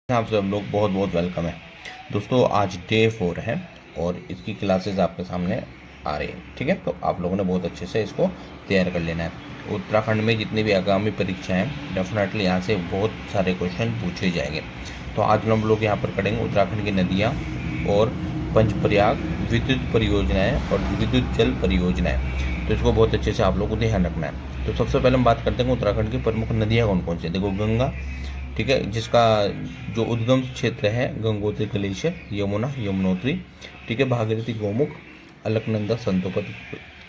आप सब लोग बहुत बहुत वेलकम है दोस्तों। आज डे 4 है और इसकी क्लासेस आपके सामने आ रही हैं। ठीक है, तो आप लोगों ने बहुत अच्छे से इसको तैयार कर लेना है। उत्तराखंड में जितनी भी आगामी परीक्षाएं हैं डेफिनेटली यहाँ से बहुत सारे क्वेश्चन पूछे जाएंगे। तो आज हम लोग यहाँ पर करेंगे उत्तराखंड की नदियाँ और पंचप्रयाग विद्युत परियोजनाएँ और विद्युत जल परियोजनाएँ। तो इसको बहुत अच्छे से आप लोगों को ध्यान रखना है। तो सबसे पहले हम बात करते हैं उत्तराखंड की प्रमुख नदियाँ कौन कौन सी। देखो, गंगा, ठीक है, जिसका जो उद्गम क्षेत्र है गंगोत्री ग्लेशियर, यमुना, यमुनोत्री, ठीक है, भागीरथी, गोमुख, अलकनंदा, संतोपत,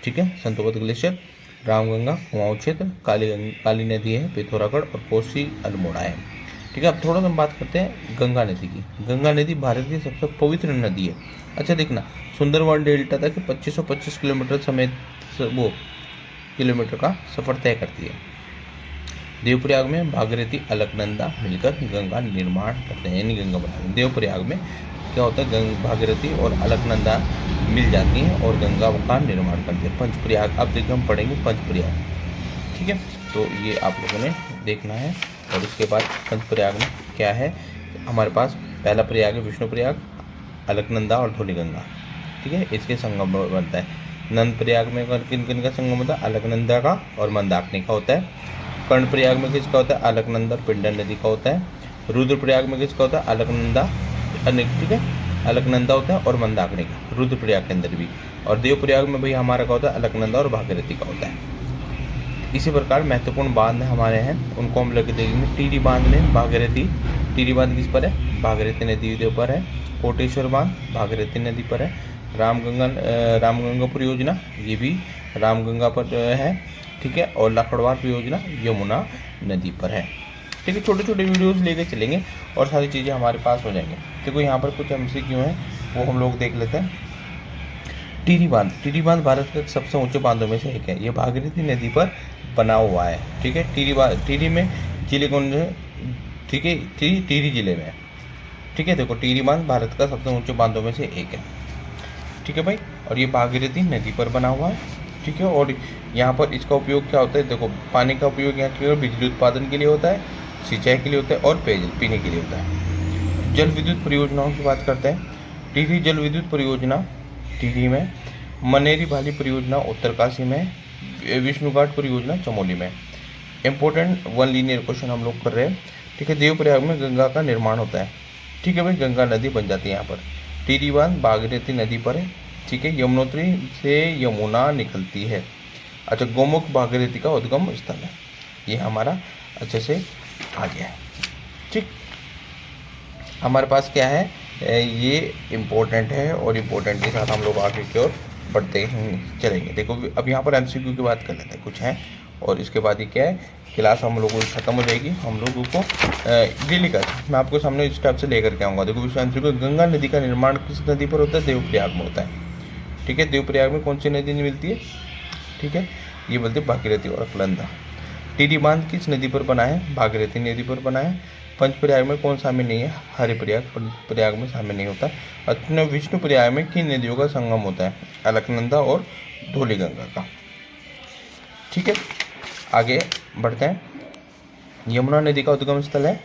ठीक है, संतोपत ग्लेशियर, रामगंगा, कुमाऊं क्षेत्र, काली नदी है, पिथौरागढ़ और कोसी अल्मोड़ा है। ठीक है, अब थोड़ा सा हम बात करते हैं गंगा नदी की। गंगा नदी भारत की सबसे पवित्र नदी है। अच्छा देखना, सुंदरवन डेल्टा तक 2525 किलोमीटर समेत वो किलोमीटर का सफर तय करती है। देवप्रयाग में भागीरथी अलकनंदा मिलकर गंगा निर्माण करते हैं, यानी गंगा बनाते हैं। देवप्रयाग में क्या होता है, भागीरथी और अलकनंदा मिल जाती हैं और गंगा का निर्माण करते हैं। पंचप्रयाग, अब देखिए हम पढ़ेंगे पंचप्रयाग। ठीक है, तो ये आप लोगों ने देखना है। और इसके बाद पंचप्रयाग में क्या है, हमारे पास पहला प्रयाग है विष्णुप्रयाग, अलकनंदा और धौलीगंगा। ठीक है, इसके संगम बनता है। नंद प्रयाग में किन किन का संगम होता है, अलकनंदा का और मंदाकिनी का होता है। कर्णप्रयाग में किसका होता है, अलकनंदा और पिंडर नदी का होता है। रुद्रप्रयाग में किसका होता है, अलकनंदा, ठीक है, अलकनंदा होता है और मंदाकिनी का, रुद्रप्रयाग के अंदर भी। और देवप्रयाग में भाई हमारा का होता है अलकनंदा और भागीरथी का होता है। इसी प्रकार महत्वपूर्ण बांध हमारे हैं, उनको हम लेकर देखेंगे। टिहरी बांध में भागीरथी, टिहरी बांध किस पर है, भागीरथी नदी के ऊपर है। कोटेश्वर बांध भागीरथी नदी पर है। रामगंगा परियोजना, ये भी रामगंगा पर है। ठीक है, और लखड़वार परियोजना यमुना नदी पर है। ठीक है, छोटे छोटे वीडियोस लेके चलेंगे और सारी चीज़ें हमारे पास हो जाएंगी। देखो यहाँ पर कुछ MCQ हैं, वो हम लोग देख लेते हैं। टिहरी बांध भारत के सबसे ऊंचे बांधों में से एक है। ये भागीरथी नदी पर बना हुआ है। ठीक है, टिहरी में जिले कौन है, ठीक है, टिहरी जिले में है। ठीक है, देखो टिहरी बांध भारत का सबसे ऊंचे बांधों में से एक है। ठीक है भाई, और ये भागीरथी नदी पर बना हुआ है। ठीक है, और यहाँ पर इसका उपयोग क्या होता है, देखो पानी का उपयोग यहाँ केवल बिजली उत्पादन के लिए होता है, सिंचाई के लिए होता है और पेयजल पीने के लिए होता है। जल विद्युत परियोजनाओं की बात करते हैं। टिहरी जल विद्युत परियोजना टिहरी में, मनेरी भाली परियोजना उत्तरकाशी में, विष्णुघाट परियोजना चमोली में। इंपॉर्टेंट वन लीनियर क्वेश्चन हम लोग कर रहे हैं। ठीक है, देवप्रयाग में गंगा का निर्माण होता है। ठीक है भाई, गंगा नदी बन जाती है यहाँ पर। टिहरी बांध भागीरथी नदी पर है। ठीक है, यमुनोत्री से यमुना निकलती है। अच्छा, गोमुख भागीरथी का उद्गम स्थल है। ये हमारा अच्छे से आ गया है। ठीक, हमारे पास क्या है, ये इम्पोर्टेंट है और इम्पोर्टेंट के साथ हम लोग आगे की ओर बढ़ते चलेंगे। देखो अब यहाँ पर MCQ की बात कर लेते हैं, कुछ हैं, और इसके बाद ही क्या है, क्लास हम लोगों की ख़त्म हो जाएगी। हम लोगों को डेली का मैं आपको सामने इस टाइप से लेकर के आऊँगा। देखो MCQ, गंगा नदी का निर्माण किस नदी पर होता है, देवप्रयाग में होता है। ठीक है, देवप्रयाग में कौन सी नदी मिलती है, ठीक है, ये बोलते हैं भागीरथी और अलकनंदा। टिहरी बांध किस नदी पर बना है, भागीरथी नदी पर बना है। पंचप्रयाग में कौन शामिल नहीं है, हरिप्रयाग प्रयाग में शामिल नहीं होता। अपने विष्णु प्रयाग में किन नदियों का संगम होता है, अलकनंदा और धौलीगंगा का। ठीक है, आगे बढ़ते हैं। यमुना नदी का उद्गम स्थल है